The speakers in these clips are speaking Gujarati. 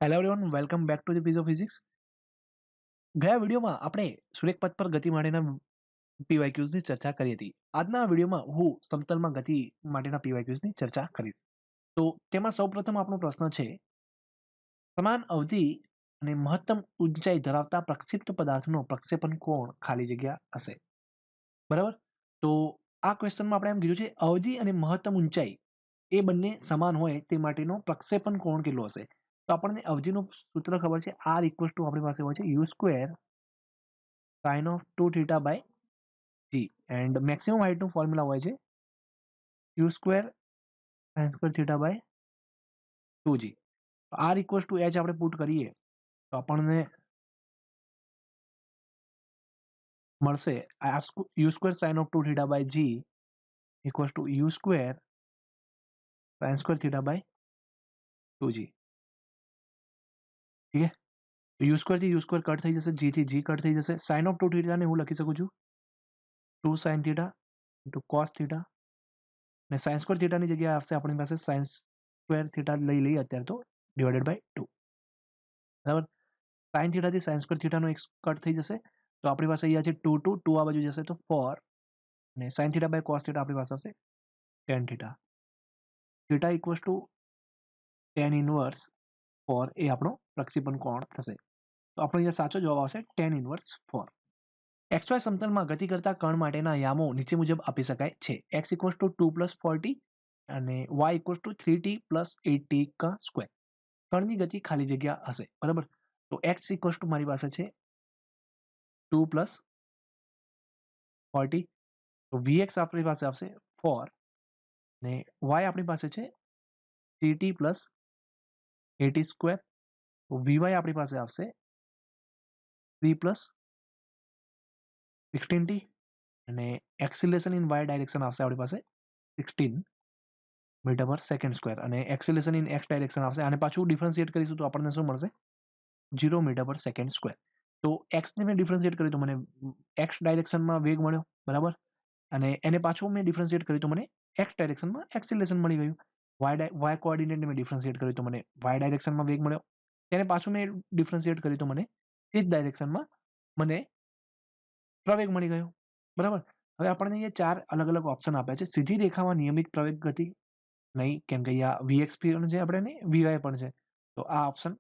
Hello everyone, welcome back to the Pease of physics. ગયા વિડીયોમાં આપણે સુરેખપથ પર ગતિ માટેના પીવાયક્યુઝની ચર્ચા કરી હતી. આજના વિડીયોમાં હું સમતલમાં ગતિ માટેના પીવાયક્યુઝની ચર્ચા કરીશ. તો તેમાં સૌપ્રથમ આપણો પ્રશ્ન છે, સમાન અવધિ અને મહત્તમ ઊંચાઈ ધરાવતા પ્રક્ષિપ્ત પદાર્થનો પ્રક્ષેપણ કોણ ખાલી જગ્યા હશે. બરાબર. તો આ ક્વેશ્ચનમાં આપણે એમ કીધું છે અવધિ અને મહત્તમ ઊંચાઈ એ બંને સમાન હોય તે માટેનો પ્રક્ષેપણ કોણ કેટલો હશે. તો આપણને અવધિનું સૂત્ર ખબર છે, આર ઇક્વલ્સ ટુ આપણી પાસે હોય છે you square sine of 2θ by G, and maximum હાઇટનું ફોર્મ્યુલા હોય છે you square sine square theta by 2g. R equals to H આપણે પુટ કરીએ તો આપણને મળશે U square sine of 2θ by G equals to you square sine square theta by 2g. ઠીક છે. યુ સ્ક્વેર થી યુ સ્ક્વેર કટ થઈ જશે, જી થી જી કટ થઈ જશે. સાઇન ઓફ 2θ ને હું લખી શકું છું 2 sin theta into cos theta, ને સાઇન સ્ક્વેર થીટાની જગ્યાએ આવશે આપણી પાસે સાઇન સ્ક્વેર થીટા લઈ લઈએ અત્યારે તો ડિવાઇડેડ બાય 2. બરાબર. સાઇન થીટાથી સાઇન સ્ક્વેર થીટાનો એક કટ થઈ જશે તો આપણી પાસે અહીંયા છે 2 આ બાજુ જશે તો 4, અને sine theta by cos theta આપણી પાસે આવશે tan થીટા. Theta equals to tan inverse 4 એ આપણો પ્રક્ષેપણ કોણ થશે. તો આપણો અહીંયા સાચો જવાબ આવશે tan ઇનવર્સ 4. XY સમતલમાં ગતિ કરતા કણ માટેના યામો નીચે મુજબ આપી શકાય છે. x equals to 2 plus 4t અને y equals to 3t plus 8t કા સ્ક્વેર. કણની ગતિ ખાલી જગ્યા હશે. બરાબર. તો x ઇક્વલ્સ ટુ મારી પાસે છે 2 પ્લસ 4t, તો vx આપણી પાસે આવશે 4 ને y આપણી પાસે છે 3t પ્લસ 8t સ્ક્વેર, તો vy આપણી પાસે આવશે 3 પ્લસ 16t અને એક્સિલેશન ઇન y ડાયરેક્શન આવશે આપણી પાસે 16 મીટર પર સેકન્ડ સ્ક્વેર, અને એક્સિલેશન ઇન x ડાયરેક્શન આવશે. આને પાછું ડિફરન્શિએટ કરીશું તો આપણને શું મળશે 0 મીટર પર સેકન્ડ સ્ક્વેર. તો x ને મેં ડિફરન્શિએટ કર્યું તો મને x ડાયરેક્શનમાં વેગ મળ્યો. બરાબર. અને એને પાછું મેં ડિફરન્શિએટ કર્યું તો મને x ડાયરેક્શનમાં એક્સિલેશન મળી ગયું. y કોઓર્ડિનેટને મેં ડિફરન્શિએટ કર્યું તો મને y ડાયરેક્શનમાં વેગ મળ્યો. તેને પાછું મેં ડિફરન્શિએટ કર્યું તો મને તે જ ડાયરેક્શનમાં મને પ્રવેગ મળી ગયો. બરાબર. હવે આપણને અહીંયા 4 અલગ અલગ ઓપ્શન આપ્યા છે. સીધી રેખામાં નિયમિત પ્રવેગ ગતિ નહીં, કેમ કે અહીંયા vx પણ છે, આપણે vy પણ છે, તો આ ઓપ્શન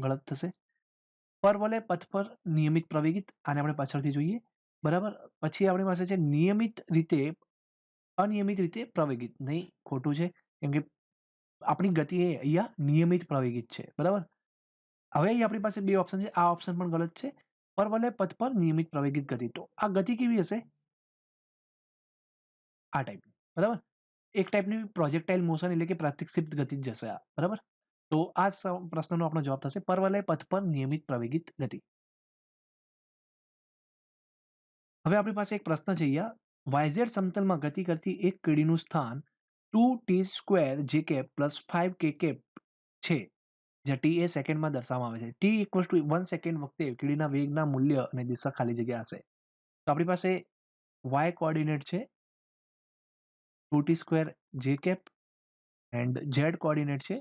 ગલત થશે. પરવલય પથ પર નિયમિત પ્રવેગિત, આને આપણે પાછળથી જોઈએ. બરાબર. પછી આપણી પાસે છે અનિયમિત રીતે પ્રવેગિત. નહીં, ખોટું છે, કેમ કે આપણી ગતિ એ અહીંયા નિયમિત પ્રવેગિત છે. બરાબર. હવે અહીં આપણી પાસે બે ઓપ્શન છે, આ ઓપ્શન પણ ગલત છે. પરવલય પથ પર નિયમિત પ્રવેગિત ગતિ, તો આ ગતિ કેવી હશે? આ ટાઈપની. બરાબર. એક ટાઈપની પ્રોજેક્ટાઇલ મોશન એટલે કે પ્રતિક્ષિપ્ત ગતિ જ જશે આ. બરાબર. તો આ પ્રશ્નનો આપણો જવાબ થશે પરવલય પથ પર નિયમિત પ્રવેગિત ગતિ. હવે આપણી પાસે એક પ્રશ્ન છે અહીંયા, YZ સમતલમાં ગતિ કરતી એક કીડીનું સ્થાન 2t² જે કેપ પ્લસ 5k કેપ છે, જ્યાં t એ સેકન્ડમાં દર્શાવવામાં આવે છે. t ઇક્વલ્સ ટુ 1 સેકન્ડ વખતે કીડીના વેગના મૂલ્ય અને દિશા ખાલી જગ્યા હશે. તો આપણી પાસે y કોઓર્ડિનેટ છે 2t² જે કેપ એન્ડ z કોઓર્ડિનેટ છે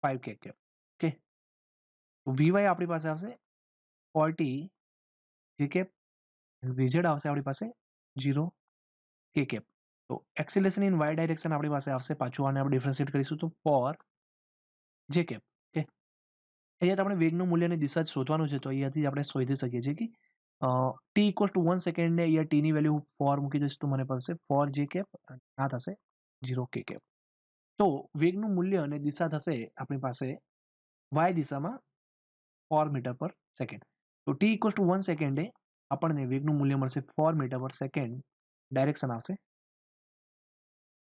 5k કેપ. ઓકે. તો vy આપણી પાસે આવશે 40 જે કેપ, vz આવશે આપણી પાસે 0 k કેપ. તો એક્સિલેશન ઇન y ડાયરેક્શન આપણી પાસે આવશે, પાછું આને આપણે ડિફરન્શિએટ કરીશું તો 4 જે કેપ. ઓકે. અહીંયા આપણે વેગનું મૂલ્ય અને દિશા જ શોધવાનું છે, તો અહીંયાથી આપણે શોધી શકીએ છીએ કે t ઇક્વલ્સ ટુ 1 સેકન્ડ ને અહીંયા t ની વેલ્યુ 4 મૂકી દઈશું તો મને પડશે 4 જે કેપ, આ થશે 0 k કેપ. તો વેગનું મૂલ્ય અને દિશા થશે આપણી પાસે y દિશામાં 4 મીટર પર સેકન્ડ. તો t ઇક્વલ્સ ટુ 1 સેકન્ડે આપણને વેગનું મૂલ્ય મળશે 4 મીટર પર સેકન્ડ, ડાયરેક્શન આવશે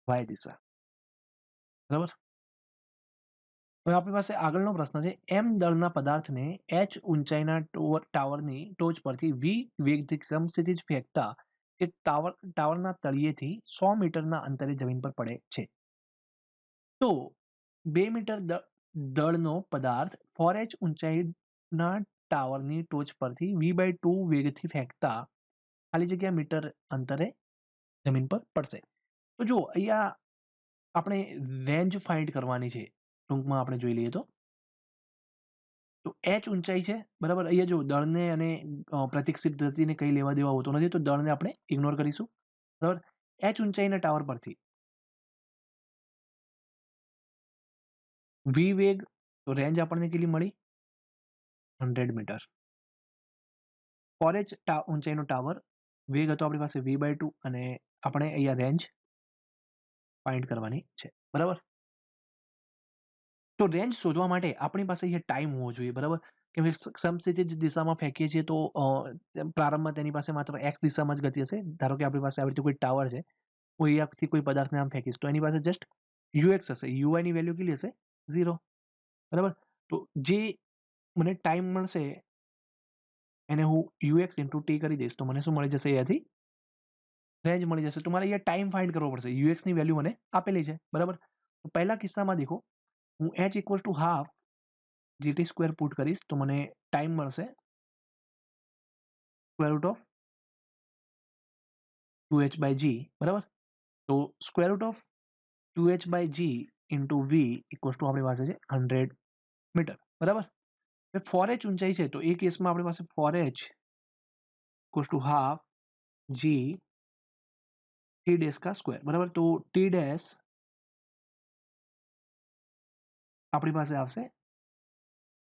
y દિશા. બરાબર. હવે આપણી પાસે આગળનો પ્રશ્ન છે, m દળના પદાર્થને h ઊંચાઈના ટાવરની ટોચ પરથી v વેગથી સમસ્થિતિજ ફેંકતા એક ટાવરના તળિયેથી 100 મીટરના અંતરે જમીન પર પડે છે. તો 2 મીટર દળનો પદાર્થ 4h ઊંચાઈના ટાવરની ટોચ પરથી v/2 વેગથી ફેંકતા ખાલી જગ્યા મીટર અંતરે જમીન પર પડશે. તો જુઓ અહીંયા આપણે રેન્જ ફાઇન્ડ કરવાની છે, ટૂંકમાં આપણે જોઈ લઈએ તો h ઊંચાઈ છે, બરાબર. અહીંયા જો દળને અને પ્રતિક્ષિપ્ત ગતિને કંઈ લેવા દેવા હોતો નથી, તો દળને આપણે ઇગ્નોર કરીશું, બરાબર. h ઊંચાઈના ટાવર પરથી v વેગ, તો રેન્જ આપણને કેટલી મળી? 100 મીટર. ફોર h ઊંચાઈનો ટાવર, વેગ હતો આપણી પાસે v/2 અને આપણે અહીંયા રેન્જ ફાઇન્ડ કરવાની છે, બરાબર. તો રેન્જ શોધવા માટે આપણી પાસે અહીંયા ટાઈમ હોવો જોઈએ, બરાબર. કેમ કે સમસ્થિતિજ દિશામાં ફેંકીએ છીએ તો પ્રારંભમાં તેની પાસે માત્ર x દિશામાં જ ગતિ હશે. ધારો કે આપણી પાસે આવી રીતે કોઈ ટાવર છે, હું અહીંયાથી કોઈ પદાર્થને આમ ફેંકીશ તો એની પાસે જસ્ટ ux હશે, uy ની વેલ્યુ કેટલી હશે? 0, બરાબર. તો જે મને ટાઈમ મળશે એને હું ux ઇન્ટુ ટી કરી દઈશ તો મને શું મળી જશે? અહીંયાથી રેન્જ મળી જશે. તો મારે અહીંયા ટાઈમ ફાઇન્ડ કરવો પડશે. ux ની વેલ્યુ મને આપેલી છે, બરાબર. તો પહેલા કિસ્સામાં દેખો, હું h equal to half gt square put કરીશ તો મને ટાઈમ મળશે square root of 2h by g, બરાબર. તો સ્ક્વેર root of 2h by g into v equals to આપણી પાસે છે 100 મીટર, બરાબર. ફોર h ઊંચાઈ છે તો એ કેસમાં આપણી પાસે four h equals to half g t dash કા સ્ક્વેર, બરાબર. તો ટી ડેશ આપણી પાસે આવશે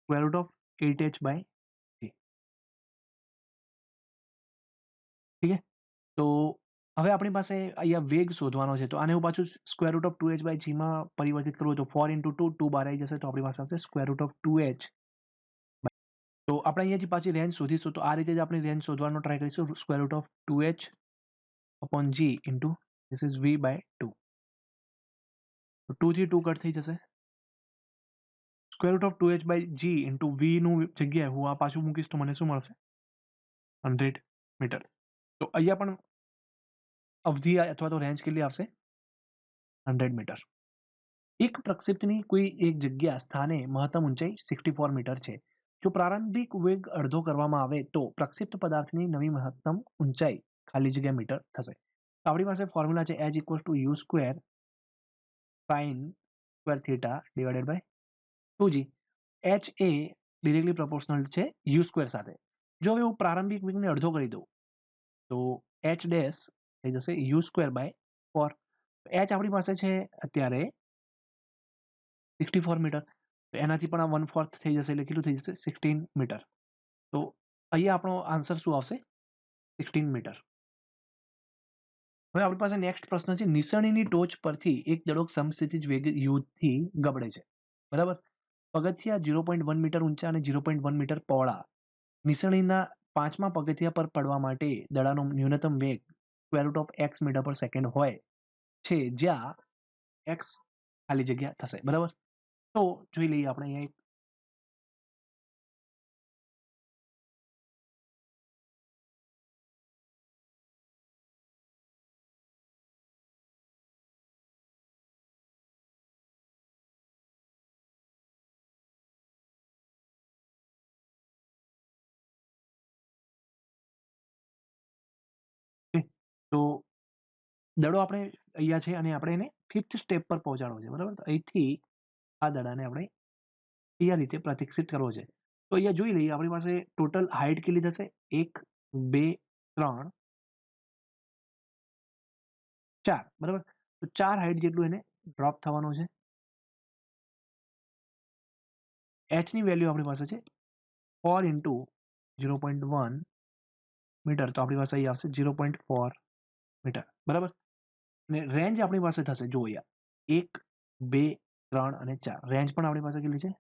square route of 8h by g, ઠીક છે. તો હવે આપણી પાસે અહીંયા વેગ શોધવાનો છે, તો આને હું પાછું square root of 2h by g માં પરિવર્તિત કરવું તો 4 ઇન્ટુ 2, 2 બહાર આવી જશે તો આપણી પાસે આવશે સ્ક્વેર રૂટ ઓફ 2h. તો આપણે અહીંયાથી પાછી રેન્જ શોધીશું, તો આ રીતે જ આપણે રેન્જ શોધવાનો ટ્રાય કરીશું. Square root of 2h upon g into this is v by 2. તો 2 થી 2 કટ થઈ જશે. Square root of 2h by g into v નું જગ્યાએ હું આ પાછું મૂકીશ તો મને શું મળશે? 100 મીટર. તો અહીંયા પણ અવધિ અથવા તો રેન્જ કેટલી આવશે? 100 મીટર. એક પ્રક્ષેપની કોઈ એક જગ્યા સ્થાને મહત્તમ ઊંચાઈ 64 મીટર છે. જો પ્રારંભિક વેગ અડધો કરવામાં આવે તો પ્રક્ષેપ્ત પદાર્થની નવી મહત્તમ ઊંચાઈ ખાલી જગ્યા મીટર થશે. આપણી પાસે ફોર્મ્યુલા છે h equal to you square sine square theta divided by 2g. h એ ડિરેક્ટલી પ્રોપોર્શનલ છે યુ સ્ક્વેર સાથે. જો હવે હું પ્રારંભિક વેગને અડધો કરી દઉં તો h ડેશ થઈ જશે યુ સ્ક્વેર બાય 4. h આપણી પાસે છે અત્યારે 64 મીટર, તો એનાથી પણ આ 1/4 થઈ જશે એટલે કેટલું થઈ જશે? 16 મીટર. તો અહીંયા આપણો આન્સર શું આવશે? 16 મીટર. હવે આપણી પાસે નેક્સ્ટ પ્રશ્ન છે, નિસરણીની ટોચ પરથી એક દડો સમસ્થિતિજ વેગ યુથી ગબડે છે, બરાબર. પગથિયા 0.1 મીટર ઊંચા અને 0.1 મીટર પહોળા. નિસરણીના 5મા પગથિયા પર પડવા માટે દડાનો ન્યૂનતમ વેગ square route of x metre પર સેકન્ડ હોય છે, જ્યાં x ખાલી જગ્યા થશે, બરાબર. તો જોઈ લઈએ આપણે અહીંયા એક તો દડો આપણે અહીંયા છે અને આપણે એને 5th સ્ટેપ પર પહોંચાડવો છે, બરાબર. તો અહીંથી આ દડાને આપણે અહીંયા રીતે પ્રતિક્ષિત કરવો છે. તો અહીંયા જોઈ લઈએ આપણી પાસે ટોટલ હાઇટ કેટલી થશે? 1 2 3 4, બરાબર. તો 4 હાઇટ જેટલું એને ડ્રોપ થવાનું છે. h ની વેલ્યુ આપણી પાસે છે 4 ઇન્ટુ 0.1 મીટર, તો આપણી પાસે અહીં આવશે 0.4 મીટર, બરાબર. અને રેન્જ આપણી પાસે થશે, જો અહીંયા 1 2 3 અને 4, રેન્જ પણ આપણી પાસે કેટલી છે?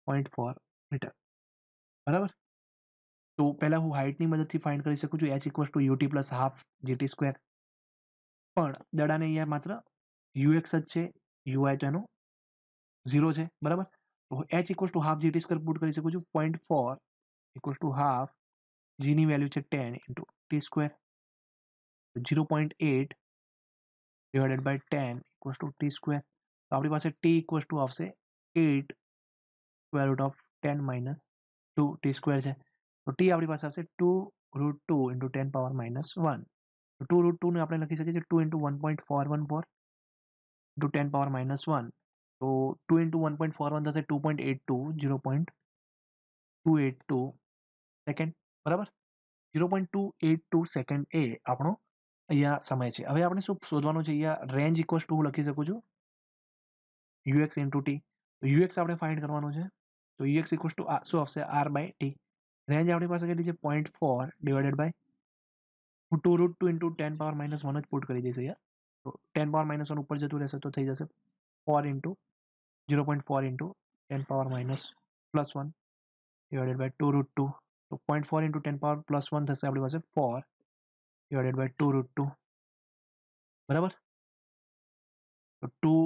0.4 મીટર, બરાબર. તો પહેલા હું હાઇટની મદદથી ફાઇન્ડ કરી શકું છું, h equals two UT plus half g t square. પણ દડાને અહીંયા માત્ર ux જ છે, uy તો એનો 0 છે, બરાબર. તો h equals to half g t square put કરી શકું છું. 0.4 ઇક્વલ્સ ટુ હાફ, g ની વેલ્યુ છે 10 into t square, 0.8 divided by 10 equals to t square. તો આપણી પાસે t ઇક્વલ્સ ટુ આવશે 8 square route of 10 minus 2 t square છે. તો t આપણી પાસે આવશે 2√2 ઇન્ટુ 10 પાવર માઇનસ 1. તો 2√2 ને આપણે લખી શકીએ છીએ 2 ઇન્ટુ 1.414, into 10 power minus 1. તો 2 into 1.41 થશે 2.82 0.282 સેકન્ડ બરાબર. 0.282 સેકન્ડ એ આપણો અહીંયા સમય છે. હવે આપણે શું શોધવાનું છે? અહીંયા રેન્જ ઇક્વલ્સ ટુ હું લખી શકું છું યુએક્સ ઇન્ટુ ટી. યુએક્સ આપણે ફાઇન્ડ કરવાનું છે. તો યુએક્સ ઇક્વલ્સ ટુ શું આવશે? R by T. રેન્જ આપણી પાસે કેટલી છે? 0.4 ડિવાઇડેડ બાય હું 2√2 ઇન્ટુ 10 પાવર માઇનસ 1 જ પુટ કરી દઈશ અહીંયા. તો 10 પાવર માઇનસ 1 ઉપર જતું રહેશે તો થઈ જશે 4 into 0.4 into 10 power minus plus 1 divided by 2√2. તો 0.4 into 10 power plus 1 થશે આપણી પાસે 4 divided by 2√2 બરાબર. તો 2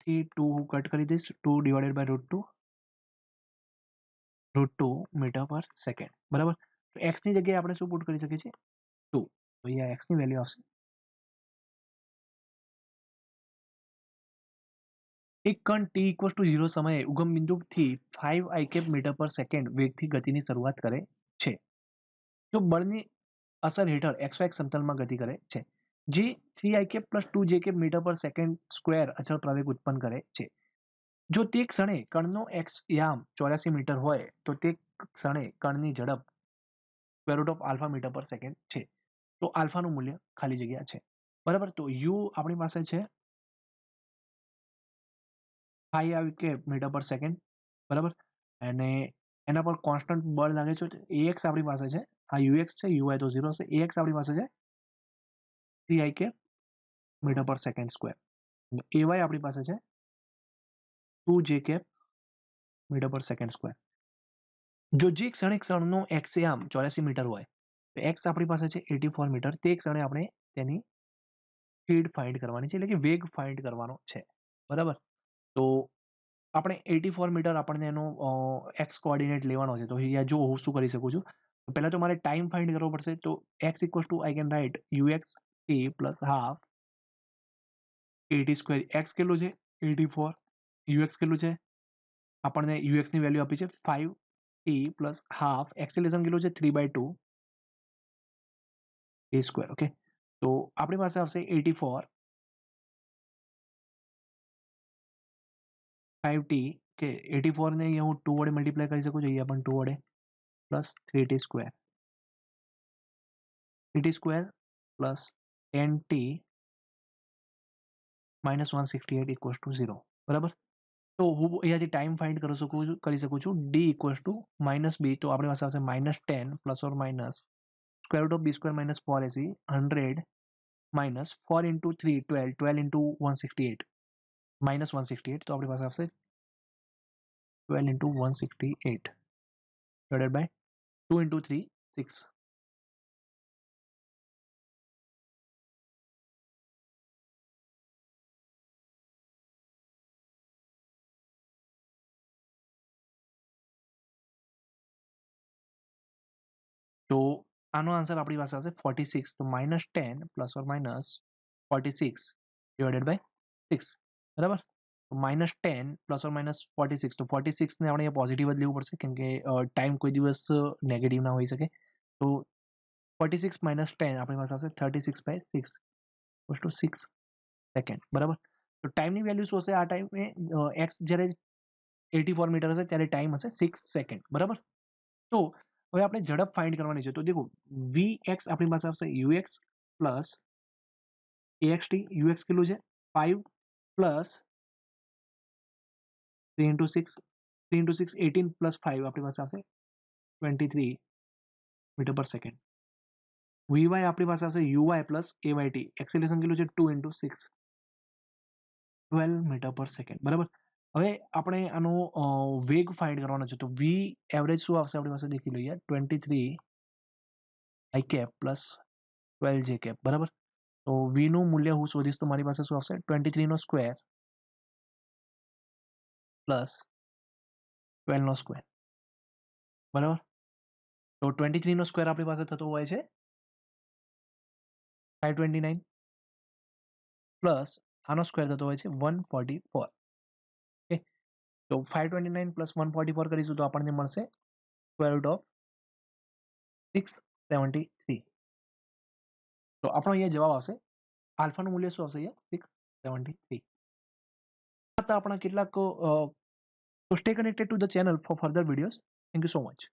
થી 2 હું કટ કરી દઈશ. 2 divided by √2 મીટર પર સેકન્ડ બરાબર. તો x ની જગ્યાએ આપણે શું પુટ કરી શકીએ છીએ? 2. તો અહીંયા x ની વેલ્યુ આવશે. એક કણ t ઇક્વલ ટુ 0 સમયે ઉગમ બિંદુથી 5 i કેપ મીટર પર સેકન્ડ વેગથી ગતિની શરૂઆત કરે છે. જો બળની અસર હેઠળ xy સમતલમાં ગતિ કરે છે જે 3 i cap plus 2 j cap metre પર સેકન્ડ સ્ક્વેર અચળ પ્રવેગ ઉત્પન્ન કરે છે. જો તે ક્ષણે કણનો x યામ 84 મીટર હોય તો તે ક્ષણે કણની ઝડપ square route of alpha metre પર સેકન્ડ છે. તો આલ્ફાનું મૂલ્ય ખાલી જગ્યા છે બરાબર. તો u આપણી પાસે છે 5 i કેપ મીટર પર સેકન્ડ બરાબર. અને એના પર કોન્સ્ટન્ટ બળ લાગે છે. ax આપણી પાસે છે. આ ux છે, uy તો 0 હશે. ax આપણી પાસે છે 3 i કેપ મીટર પર સેકન્ડ સ્ક્વેર. ay આપણી પાસે છે 2 j કેપ મીટર પર સેકન્ડ સ્ક્વેર. જો જે ક્ષણે ક્ષણનો x યામ 84 મીટર હોય તો x આપણી પાસે છે 84 મીટર. તે ક્ષણે આપણે તેની સ્પીડ ફાઇન્ડ કરવાની છે, એટલે કે વેગ ફાઇન્ડ કરવાનો છે બરાબર. તો આપણે 84 મીટર આપણને એનો એક્સ કોઓર્ડિનેટ લેવાનો છે. તો અહીંયા જો હું શું કરી શકું છું, પહેલા તો મારે ટાઈમ ફાઇન્ડ કરવો પડશે. તો x equal to I can write UX T plus half 80 square. X કેટલું છે? 84. યુએક્સ કેટલું છે? આપણને યુએક્સ ની વેલ્યુ આપી છે 5 ટી પ્લસ હાફ. એક્સેલેરેશન કેટલું છે? 3/2 a સ્ક્વેર. ઓકે, તો આપણી પાસે આવશે 84 5t કે 84 ને અહીંયા હું 2 વડે મલ્ટીપ્લાય કરી શકું છું. અહીંયા પણ 2 વડે plus 3t square. 3t square plus 10t minus 168 equals to 0 બરાબર. તો હું અહીંયાથી ટાઈમ ફાઇન્ડ કરી શકું છું D equals to minus b. તો આપણી પાસે આવશે -10 plus or minus square route of b square minus 4ac 100 minus 4 into 3 12 12 into 168 minus 168. તો આપણી પાસે આવશે 12 into 168 divided by 2 into 3 6. તો આનો આન્સર આપણી પાસે આવશે 46. તો -10 plus or minus 46 divided by 6 બરાબર. તો -10 પ્લસ ઓર માઇનસ 46. તો 46 ને આપણે અહીંયા પોઝિટિવ જ લેવું પડશે કેમ કે ટાઈમ કોઈ દિવસ નેગેટિવ ના હોઈ શકે. તો 46 minus 10 આપણી પાસે આવશે 36/6 ઇક્વલ્સ ટુ 6 સેકન્ડ બરાબર. તો ટાઈમની વેલ્યુ શું હશે? આ ટાઈમે એક્સ જ્યારે 84 મીટર હશે ત્યારે ટાઈમ હશે 6 સેકન્ડ બરાબર. તો હવે આપણે ઝડપ ફાઇન્ડ કરવાની છે. તો દેખો vx આપણી પાસે આવશે ux પ્લસ axt. ux કેટલું છે? 5 પ્લસ 3 into 6 3 into 6 18 પ્લસ 5 આપણી પાસે આવશે 23 મીટર પર સેકન્ડ. vy આપણી પાસે આવશે uy પ્લસ ayt. એક્સેલેરેશન કેટલું છે? 2 into 6 12 મીટર પર સેકન્ડ બરાબર. હવે આપણે આનો વેગ ફાઇન્ડ કરવાનો છે. તો v એવરેજ શું આવશે આપણી પાસે દેખી લઈએ 23 i cap plus 12 j cap બરાબર. તો v નું મૂલ્ય હું શોધીશ તો મારી પાસે શું આવશે 23 નો સ્ક્વેર પ્લસ 12 નો સ્ક્વેર બરાબર. તો 23 નો સ્ક્વેર આપણી પાસે થતો હોય છે 529 પ્લસ આનો સ્ક્વેર થતો હોય છે 144. ઓકે, તો 529 પ્લસ 144 કરીશું તો આપણને મળશે સ્ક્વેર રૂટ ઓફ 673. તો આપણો અહીંયા જવાબ આવશે આલ્ફાનું મૂલ્ય શું આવશે? અહીંયા 673. હતા આપણા કેટલાક તો stay connected to the channel four further videos. Thank you so much.